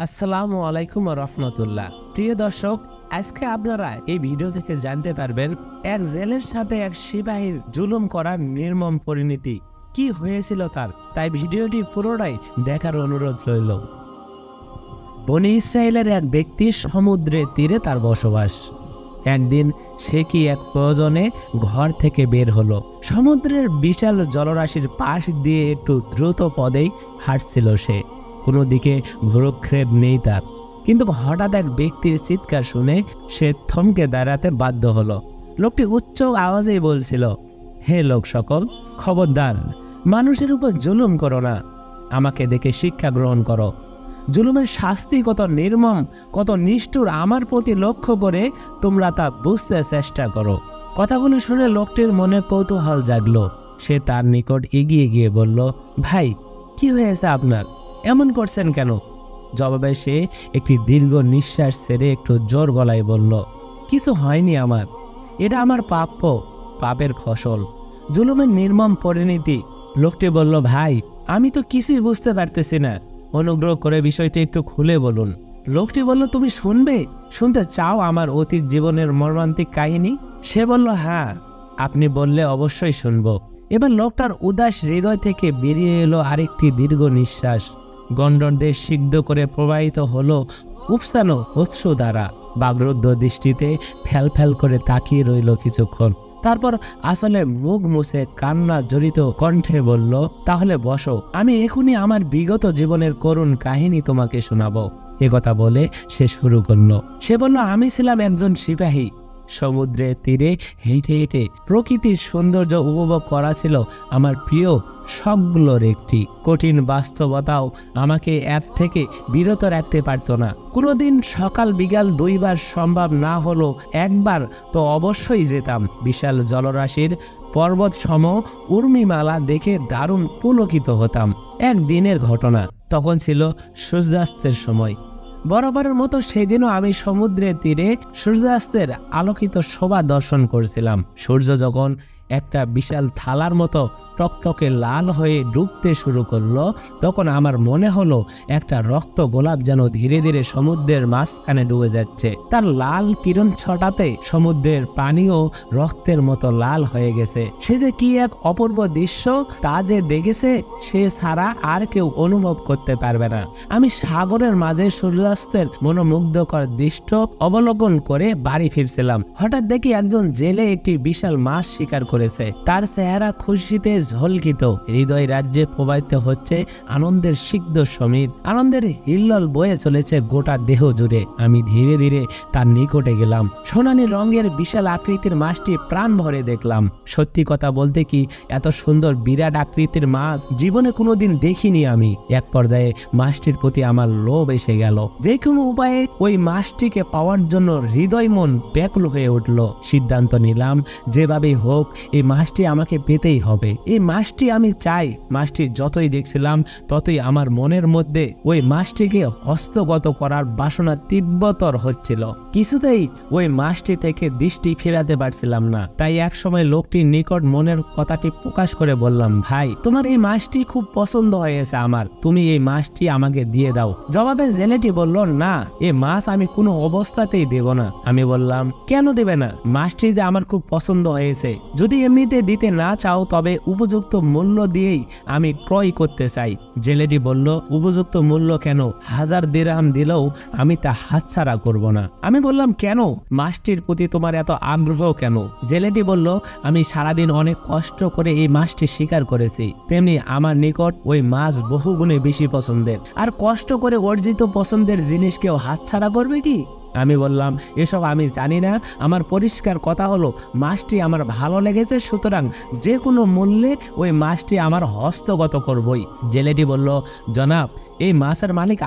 আসসালামু আলাইকুম রহমতুল্লাহ। প্রিয় দর্শক, আজকে আপনারা এই ভিডিও থেকে জানতে পারবেন এক জেলের সাথে এক সিপাহীর জুলুম করার নির্মম পরিণতি কি হয়েছিল তার। তাই ভিডিওটি পুরোটাই দেখার অনুরোধ রইল। বনি ইসরায়েলের এক ব্যক্তি সমুদ্রের তীরে তার বসবাস। একদিন সে কি এক প্রয়োজনে ঘর থেকে বের হলো। সমুদ্রের বিশাল জলরাশির পাশ দিয়ে একটু দ্রুত পদেই হাঁটছিল সে। কোনো দিকে ভ্রুক্ষেপ নেই তার। কিন্তু হঠাৎ এক ব্যক্তির চিৎকার শুনে সে থমকে দাঁড়াতে বাধ্য হলো। লোকটি উচ্চ আওয়াজেই বলছিল, হে লোক সকল, খবরদার, মানুষের উপর জুলুম করো না, আমাকে দেখে শিক্ষা গ্রহণ করো। জুলুমের শাস্তি কত নির্মম, কত নিষ্ঠুর আমার প্রতি লক্ষ্য করে তোমরা তা বুঝতে চেষ্টা করো। কথাগুলো শুনে লোকটির মনে কৌতূহল জাগলো। সে তার নিকট এগিয়ে গিয়ে বলল, ভাই, কি হয়েছে আপনার, এমন করছেন কেন? জবাবে সে একটি দীর্ঘ নিঃশ্বাস ছেড়ে একটু জোর গলায় বলল, কিছু হয়নি আমার, এটা আমার প্রাপ্য, পাপের ফসল, জুলুমের নির্মম পরিণতি। লোকটি বলল, ভাই, আমি তো কিছুই বুঝতে পারতেছি না, অনুগ্রহ করে বিষয়টি একটু খুলে বলুন। লোকটি বলল, তুমি শুনতে চাও আমার অতীত জীবনের মর্মান্তিক কাহিনী? সে বলল, হ্যাঁ, আপনি বললে অবশ্যই শুনব। এবার লোকটার উদাস হৃদয় থেকে বেরিয়ে এলো আরেকটি দীর্ঘ নিঃশ্বাস। গণ্ডরদের সিদ্ধ করে প্রবাহিত হলো উপসানো অশ্রু দ্বারা। বাগরুদ্ধ দৃষ্টিতে ফ্যাল করে তাকিয়ে রইল কিছুক্ষণ। তারপর আসলে মুখ মুছে কান্না জড়িত কণ্ঠে বলল, তাহলে বসো, আমি এখনই আমার বিগত জীবনের করুণ কাহিনী তোমাকে শোনাবো। একথা বলে সে শুরু করলো। সে বলল, আমি ছিলাম একজন সিপাহী। সমুদ্রের তীরে হেঁটে হেঁটে প্রকৃতির সৌন্দর্য উপভোগ করা ছিল আমার প্রিয় শখগুলোর একটি। কঠিন বাস্তবতাও আমাকে এর থেকে বিরত রাখতে পারত না। কোনোদিন সকাল বিকাল দুইবার সম্ভব না হলো একবার তো অবশ্যই যেতাম। বিশাল জলরাশির পর্বত সম উর্মিমালা দেখে দারুণ পুলকিত হতাম। একদিনের ঘটনা, তখন ছিল সূর্যাস্তের সময়। বরাবরের মতো সেদিনও আমি সমুদ্রের তীরে সূর্যাস্তের আলোকিত শোভা দর্শন করছিলাম। সূর্য যখন একটা বিশাল থালার মতো টকটকে লাল হয়ে ডুবতে শুরু করলো, তখন আমার মনে হলো একটা রক্ত গোলাপ যেন ধীরে ধীরে সমুদ্রের মাঝখানে ডুবে যাচ্ছে। তার লাল কিরণ ছটাতে সমুদ্রের পানিও রক্তের মতো লাল হয়ে গেছে। সে যে কি এক অপূর্ব দৃশ্য, তা যে দেখেছে সে ছাড়া আর কেউ অনুভব করতে পারবে না। আমি সাগরের মাঝে সূর্যাস্তের মনোমুগ্ধকর দৃশ্য অবলোকন করে বাড়ি ফিরছিলাম। হঠাৎ দেখি একজন জেলে একটি বিশাল মাছ শিকার করেছে। তার চেহারা খুশিতে ঝলকিত, হৃদয় রাজ্যে প্রবাহিত হচ্ছে আনন্দের সিদ্ধ সমীর। আনন্দের হিল্লোল বয়ে চলেছে গোটা দেহ জুড়ে। আমি ধীরে ধীরে তার নিকটে গেলাম। সোনালী রঙের বিশাল আকৃতির মাছটি প্রাণ ভরে দেখলাম। সত্যি কথা বলতে কি, এত সুন্দর বিরাট আকৃতির মাছ জীবনে কোনোদিন দেখিনি আমি। এক পর্যায়ে মাছটির প্রতি আমার লোভ এসে গেল। যে কোনো উপায়ে ওই মাছটিকে পাওয়ার জন্য হৃদয় মন ব্যাকুল হয়ে উঠল। সিদ্ধান্ত নিলাম, যেভাবেই হোক এই মাছটি আমাকে পেতেই হবে। এই মাছটি আমি চাই। মাছটি যতই দেখছিলাম ততই আমার মনের মধ্যে ওই মাছটিকে হস্তগত করার বাসনা তীব্রতর হচ্ছিল। কিছুতেই ওই মাছটি থেকে দৃষ্টি ফেরাতে পারছিলাম না। তাই এক সময় লোকটির নিকট মনের কথাটি প্রকাশ করে বললাম, ভাই, তোমার এই মাছটি খুব পছন্দ হয়েছে আমার, তুমি এই মাছটি আমাকে দিয়ে দাও। জবাবে জেলেটি বলল, না, এই মাছ আমি কোনো অবস্থাতেই দেব না। আমি বললাম, কেন দেবে না? মাছটি যে আমার খুব পছন্দ হয়েছে। যদি এমনিতে দিতে না চাও তবে উপযুক্ত মূল্য দিয়েই আমি ক্রয় করতে চাই। জেলেটি বলল, উপযুক্ত মূল্য কেন? 1000 দিরহাম দিলেও আমি তা হাতছাড়া করব না। আমি বললাম, কেন? মাছটির প্রতি তোমার এত আগ্রহ কেন? জেলেটি বলল, আমি সারাদিন অনেক কষ্ট করে এই মাছটি শিকার করেছি, তেমনি আমার নিকট ওই মাছ বহুগুণে বেশি পছন্দের। আর কষ্ট করে অর্জিত পছন্দের জিনিস কেউ হাতছাড়া করবে কি? আমি বললাম, এসব আমি জানি না। আমার পরিষ্কার কথা হলো, মাছটি আমার ভালো লেগেছে, সুতরাং যে কোনো মূল্যে ওই মাছটি আমার হস্তগত করবই। জেলেটি বলল, জনাব, এই মাছের মালিক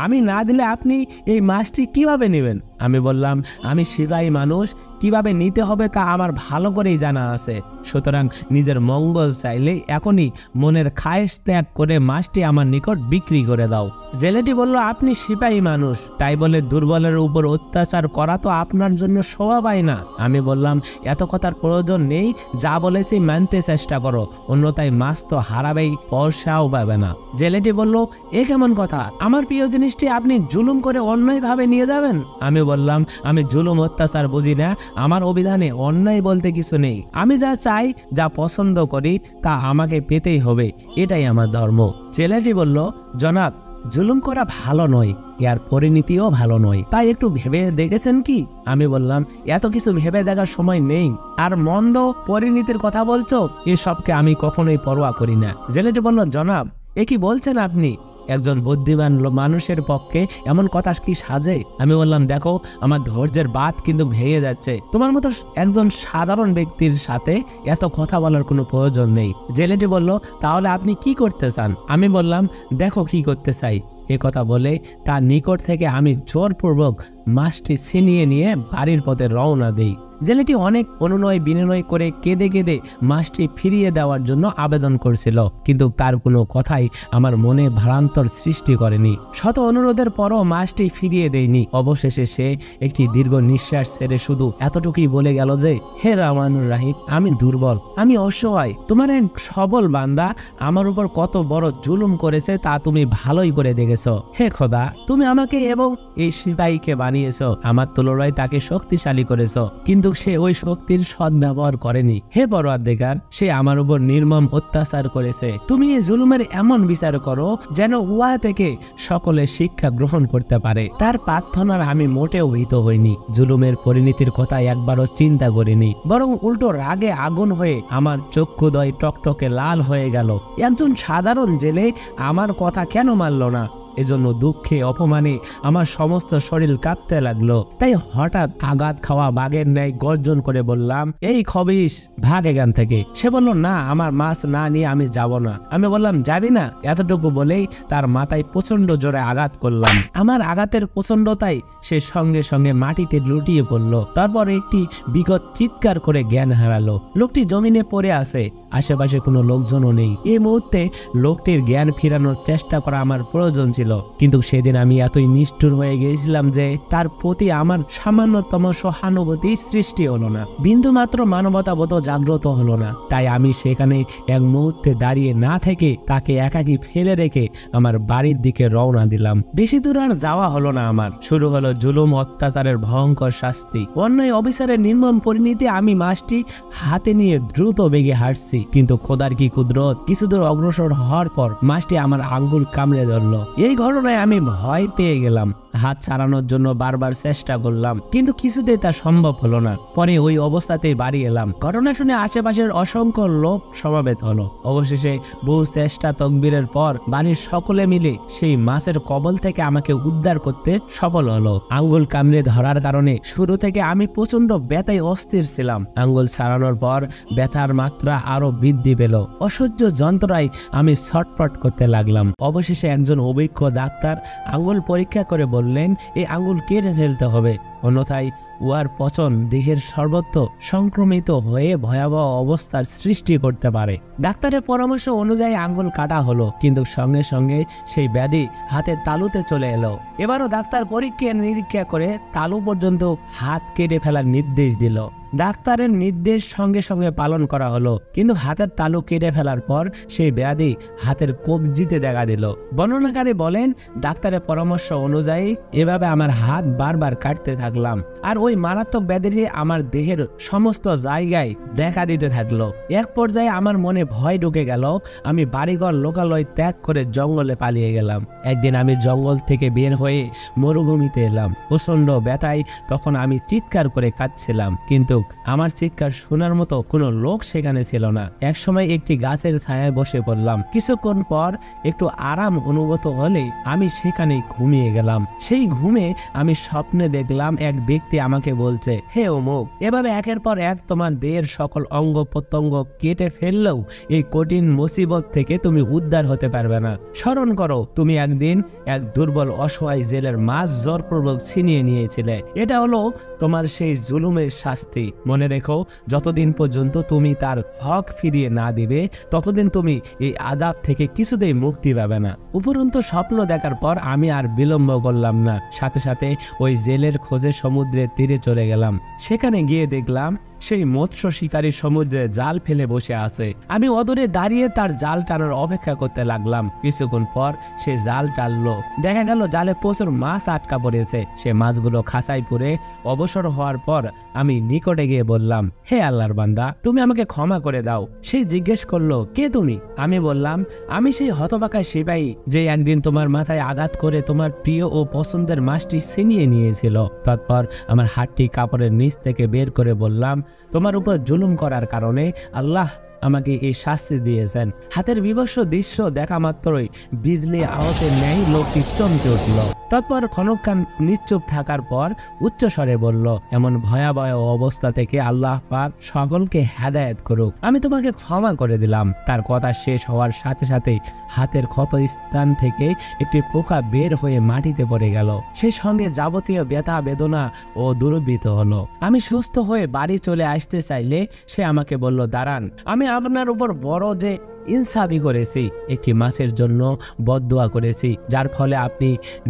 আমি না দিলে আপনি এই মাছটি কিভাবে নেবেন? আমি বললাম, আমি সিপাহী মানুষ, কিভাবে নিতে হবে তা আমার ভালো করেই জানা আছে। সুতরাং নিজের মঙ্গল চাইলে এখনই মনের খায়েশ ত্যাগ করে মাছটি আমার নিকট বিক্রি করে দাও। জেলেটি বলল, আপনি সিপাহী মানুষ, তাই বলে দুর্বলের উপর অত্যাচার করা তো আপনার জন্য শোভাবাই না। আমি বললাম, এত কথার প্রয়োজন নেই, যা বলেছি মানতে চেষ্টা করো, অন্যথায় মাছ তো হারাবেই, পয়সাও পাবে না। জেলেটি বলল, এ কেমন কথা? আমার প্রিয় জিনিস জিনিসটি আপনি জুলুম করে অন্যায়ভাবে নিয়ে যাবেন? আমি বললাম, আমি জুলুম অত্যাচার বুঝি না, আমার অভিধানে অন্যায় বলতে কিছু নেই। আমি যা চাই, যা পছন্দ করি তা আমাকে পেতেই হবে, এটাই আমার ধর্ম। ছেলেটি বলল, জনাব, জুলুম করা ভালো নয়, এর পরিণতিও ভালো নয়, তাই একটু ভেবে দেখেছেন কি? আমি বললাম, এত কিছু ভেবে দেখার সময় নেই, আর মন্দ পরিণতির কথা বলছো, এসবকে আমি কখনোই পরোয়া করি না। ছেলেটি বলল, জনাব, এ কি বলছেন আপনি? একজন বুদ্ধিমান মানুষের পক্ষে এমন কথা কি সাজে? আমি বললাম, দেখো, আমার ধৈর্যের বাঁধ কিন্তু ভেঙে যাচ্ছে, তোমার মতো একজন সাধারণ ব্যক্তির সাথে এত কথা বলার কোনো প্রয়োজন নেই। জেলেটি বলল, তাহলে আপনি কি করতে চান? আমি বললাম, দেখো কি করতে চাই। এ কথা বলে তার নিকট থেকে আমি জোরপূর্বক মাছটি ছিনিয়ে নিয়ে বাড়ির পথে রওনা দিই। জেলেটি অনেক অনুনয় বিনয় করে কেঁদে কেঁদে মাছটি ফিরিয়ে দেওয়ার জন্য আবেদন করছিল, কিন্তু তার কোনো কথাই আমার মনে ভারান্তর সৃষ্টি করেনি। শত অনুরোধের পরও মাছটি ফিরিয়ে দেয়নি। অবশেষে সে একটি দীর্ঘ নিঃশ্বাস ছেড়ে শুধু এতটুকুই বলে গেল যে, হে রহমানুর রাহিম, আমি দুর্বল, আমি অসহায়, তোমার এক সবল বান্দা আমার উপর কত বড় জুলুম করেছে তা তুমি ভালোই করে দেখেছো। হে খোদা, তুমি আমাকে এবং এই সিপাহীকে বানিয়েছো, আমার তুলনায় তাকে শক্তিশালী করেছো, কিন্তু সে ওই শক্তির সদ্ব্যবহার করেনি। হে পরওয়ারদিগার, সে আমার উপর নির্মম অত্যাচার করেছে, তুমি এই জুলুমের এমন বিচার করো যেন উহা থেকে সকলে শিক্ষা গ্রহণ করতে পারে। তার প্রার্থনার আমি মোটেও ভীত হইনি, জুলুমের পরিণতির কথা একবারও চিন্তা করিনি, বরং উল্টো রাগে আগুন হয়ে আমার চক্ষুদ্বয় টকটকে লাল হয়ে গেল। একজন সাধারণ জেলে আমার কথা কেন মানল না? এজন্য দুঃখে অপমানে আমার সমস্ত শরীর কাঁপতে লাগলো। তাই হঠাৎ আঘাত খাওয়া বাঘের ন্যায় গর্জন করে বললাম, এই খবিশ, ভাগ এখান থেকে। সে বলল, না, আমার মাছ না নিয়ে আমি যাব না। আমি বললাম, যাবি না? এতটুকু বলেই তার মাথায় প্রচন্ড জোরে আঘাত করলাম। আমার আঘাতের প্রচন্ডতায় সে সঙ্গে সঙ্গে মাটিতে লুটিয়ে পড়ল। তারপর একটি বিকট চিৎকার করে জ্ঞান হারালো। লোকটি জমিনে পড়ে আছে, আশেপাশে কোনো লোকজনও নেই। এই মুহূর্তে লোকটির জ্ঞান ফেরানোর চেষ্টা করা আমার প্রয়োজন ছিল, কিন্তু সেদিন আমি এতই নিষ্ঠুর হয়ে গিয়েছিলাম যে তার প্রতি আমার সামান্যতম সহানুভূতি সৃষ্টি হলো না, বিন্দু মাত্র মানবতাবোধ জাগ্রত হলো না। তাই আমি সেখানে এক মুহূর্তে দাঁড়িয়ে না থেকে তাকে একাকী ফেলে রেখে আমার বাড়ির দিকে রওনা দিলাম। বেশি দূর আর যাওয়া হলো না আমার। শুরু হলো জুলুম অত্যাচারের ভয়ঙ্কর শাস্তি, অন্যায় অবিচারের নির্মম পরিণতি। আমি মাছটি হাতে নিয়ে দ্রুত বেগে হাঁটছি, কিন্তু খোদার কি কুদরত, কিছু দূর অগ্রসর হওয়ার পর মাছটি আমার আঙ্গুল কামড়ে ধরলো। এই ঘটনায় আমি ভয় পেয়ে গেলাম। হাত ছাড়ানোর জন্য বারবার চেষ্টা করলাম, কিন্তু কিছুতেই তা সম্ভব হলো না। পরে ওই অবস্থাতেই বাড়ি এলাম। ঘটনা শুনে আশেপাশের অসংখ্য লোক সমাবেত হলো। অবশেষে বহু চেষ্টা তকবীরের পর বাড়ির সকলে মিলে সেই মাছের কবল থেকে আমাকে উদ্ধার করতে সফল হলো। আঙ্গুল কামড়ে ধরার কারণে শুরু থেকে আমি প্রচন্ড ব্যথায় অস্থির ছিলাম। আঙ্গুল ছাড়ানোর পর ব্যথার মাত্রা আরো বৃদ্ধি পেল। অসহ্য যন্ত্রণায় আমি ছটফট করতে লাগলাম। অবশেষে একজন অভিজ্ঞ ডাক্তার আঙ্গুল পরীক্ষা করে বললেন, এই আঙ্গুল কেটে ফেলতে হবে, অন্যথায় উহার পচন দেহের সর্বত্র সংক্রমিত হয়ে ভয়াবহ অবস্থার সৃষ্টি করতে পারে। ডাক্তারের পরামর্শ অনুযায়ী আঙ্গুল কাটা হলো, কিন্তু সঙ্গে সঙ্গে সেই ব্যাধি হাতের তালুতে চলে এলো। এবারও ডাক্তার পরীক্ষা নিরীক্ষা করে তালু পর্যন্ত হাত কেটে ফেলার নির্দেশ দিল। ডাক্তারের নির্দেশ সঙ্গে সঙ্গে পালন করা হলো, কিন্তু হাতের তালু কেটে ফেলার পর সেই ব্যাধি হাতের কবজিতে দেখা দিল। বর্ণনাকারী বলেন, ডাক্তারের পরামর্শ অনুযায়ী এভাবে আমার হাত বারবার কাটতে থাকলাম, আর ওই মারাত্মক ব্যাধিটি আমার দেহের সমস্ত জায়গায় দেখা দিতে থাকলো। এক পর্যায়ে আমার মনে ভয় ঢুকে গেল। আমি বাড়িঘর লোকালয় ত্যাগ করে জঙ্গলে পালিয়ে গেলাম। একদিন আমি জঙ্গল থেকে বের হয়ে মরুভূমিতে এলাম। প্রচন্ড ব্যথায় তখন আমি চিৎকার করে কাঁদছিলাম, কিন্তু আমার চিৎকার শোনার মতো কোনো লোক সেখানে ছিল না। একসময় একটি গাছের ছায়ায় বসে পড়লাম। কিছুক্ষণ পর একটু আরাম অনুভূত হলে আমি সেখানেই ঘুমিয়ে গেলাম। সেই ঘুমে আমি স্বপ্নে দেখলাম এক ব্যক্তি আমাকে বলছে, হে অমুক, এভাবে একের পর এক তোমার দেহের সকল অঙ্গ প্রত্যঙ্গ কেটে ফেললেও এই কঠিন মুসিবত থেকে তুমি উদ্ধার হতে পারবে না। স্মরণ করো, তুমি একদিন এক দুর্বল অসহায় জেলের মাছ জোরপূর্বক ছিনিয়ে নিয়েছিলে। এটা হলো তোমার সেই জুলুমের শাস্তি। মনে রেখো, যতদিন পর্যন্ত তুমি তার হক ফিরিয়ে না দিবে ততদিন তুমি এই আযাব থেকে কিছুতেই মুক্তি পাবে না। উপরন্তু স্বপ্ন দেখার পর আমি আর বিলম্ব করলাম না, সাথে সাথে ওই জেলের খোঁজে সমুদ্রের তীরে চলে গেলাম। সেখানে গিয়ে দেখলাম সেই মৎস্য শিকারী সমুদ্রে জাল ফেলে বসে আছে। আমি অদূরে দাঁড়িয়ে তার জাল টানার অপেক্ষা করতে লাগলাম। কিছুক্ষণ পর সে জাল টানলো, দেখা গেল জালে প্রচুর মাছ আটকা পড়েছে। সে মাছগুলো খাঁচায় পুরে অবসর হওয়ার পর আমি নিকটে গিয়ে বললাম, হে আল্লাহর বান্দা, তুমি আমাকে ক্ষমা করে দাও। সে জিজ্ঞেস করলো, কে তুমি? আমি বললাম, আমি সেই হতবাকা সিপাহী যে একদিন তোমার মাথায় আঘাত করে তোমার প্রিয় ও পছন্দের মাছটি ছিনিয়ে নিয়েছিল। তৎপর আমার হাতটি কাপড়ের নিচ থেকে বের করে বললাম, তোমার উপর জুলুম করার কারণে আল্লাহ আমাকে এই শাস্তি দিয়েছেন। হাতের বিভৎস দৃশ্য দেখা মাত্রই বিজলি আহতের ন্যায় লোকটি চমকে উঠল। তৎপর ক্ষণকাল নিশ্চুপ থাকার পর উচ্চস্বরে বলল, এমন ভয়াবহ অবস্থা থেকে আল্লাহ পাক সকলকে হেদায়েত করুক। আমি তোমাকে ক্ষমা করে দিলাম। তার কথা শেষ হওয়ার সাথে সাথে হাতের ক্ষত স্থান থেকে একটি পোকা বের হয়ে মাটিতে পড়ে গেল। সেই সঙ্গে যাবতীয় ব্যথা বেদনা ও দুর্বৃত হলো। আমি সুস্থ হয়ে বাড়ি চলে আসতে চাইলে সে আমাকে বলল, দাঁড়ান, আমি আপনার উপর বড় যে ইনসাফি করেছি। একটি মাছের জন্য বদদোয়া করেছি, যার ফলে আপনি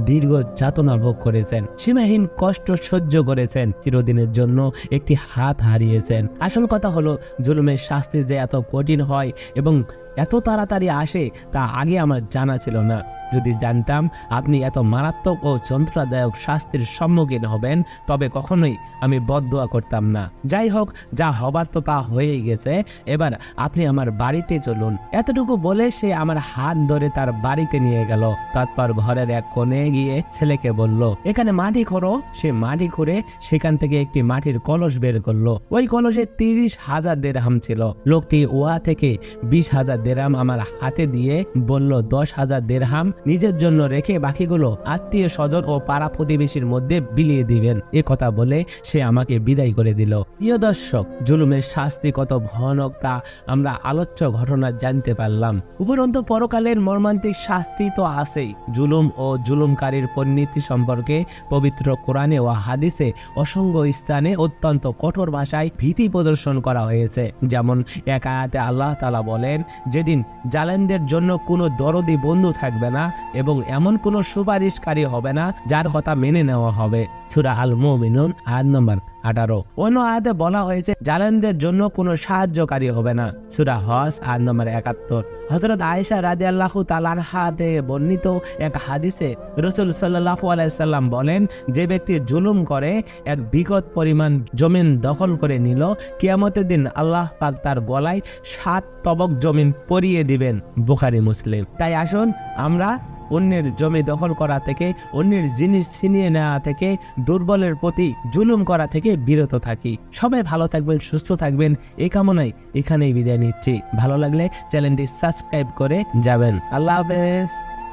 দীর্ঘ যাতনা ভোগ করেছেন, সীমাহীন কষ্ট সহ্য করেছেন, চিরদিনের জন্য একটি হাত হারিয়েছেন। আসল কথা হলো, জুলুমের শাস্তি যে এত কঠিন হয় এবং এত তাড়াতাড়ি আসে তা আগে আমার জানা ছিল না। যদি জানতাম আপনি এত মারাত্মক ও যন্ত্রণাদায়ক শাস্তির সম্মুখীন হবেন, তবে কখনোই আমি বদদোয়া করতাম না। যাই হোক, যা হবার তো তা হয়েই গেছে। এবার আপনি আমার বাড়িতে চলুন। এতটুকু বলে সে আমার হাত ধরে তার বাড়িতে নিয়ে গেল। তারপর ঘরের এক কোণে গিয়ে ছেলেকে বলল, এখানে মাটি খোঁড়ো। সে মাটি খুঁড়ে সেখান থেকে একটি মাটির কলস বের করলো। ওই কলসে 30,000 দিরহাম ছিল। লোকটি উহা থেকে 20,000 দিরহাম আমার হাতে দিয়ে বলল, 10,000 দিরহাম নিজের জন্য রেখে বাকিগুলো আত্মীয় স্বজন ও পাড়া প্রতিবেশীর মধ্যে বিলিয়ে দিবেন। এ কথা বলে সে আমাকে বিদায় করে দিল। প্রিয় দর্শক, জুলুমের শাস্তি কত ভয়ানক তা আমরা আলোচ্য ঘটনা জানতে পারলাম। উপরন্তু পরকালের মর্মান্তিক শাস্তি তো আছেই। জুলুম ও জুলুমকারীর পরিণতি সম্পর্কে পবিত্র কোরআনে ও হাদিসে অসংখ্য স্থানে অত্যন্ত কঠোর ভাষায় ভীতি প্রদর্শন করা হয়েছে। যেমন এক আয়াতে আল্লাহ তাআলা বলেন, যেদিন জালেমদের জন্য কোনো দরদি বন্ধু থাকবে না এবং এমন কোনো সুপারিশকারী হবে না যার কথা মেনে নেওয়া হবে। সূরা আল মুমিনুন আয়াত নম্বর 18। অন্য আয়াতে বলা হয়েছে জালেমদের জন্য কোনো সাহায্যকারী হবে না। সূরা হজ আয়াত নম্বর 71। হযরত আয়েশা রাদিয়াল্লাহু তাআলা আনহাতে বর্ণিত এক হাদিসে রাসূল সাল্লাল্লাহু আলাইহি সাল্লাম বলেন, যে ব্যক্তি জুলুম করে এক বিগত পরিমাণ জমিন দখল করে নিল, কিয়ামতের দিন আল্লাহ পাক তার গলায় 7 তবক জমিন পরিয়ে দিবেন। বুখারী মুসলিম। তাই আসুন আমরা অন্যের জমি দখল করা থেকে, অন্যের জিনিস ছিনিয়ে নেওয়া থেকে, দুর্বলের প্রতি জুলুম করা থেকে বিরত থাকি। সবাই ভালো থাকবেন, সুস্থ থাকবেন, এই কামনায় এখানেই বিদায় নিচ্ছি। ভালো লাগলে চ্যানেলটি সাবস্ক্রাইব করে যাবেন। আল্লাহ হাফেজ।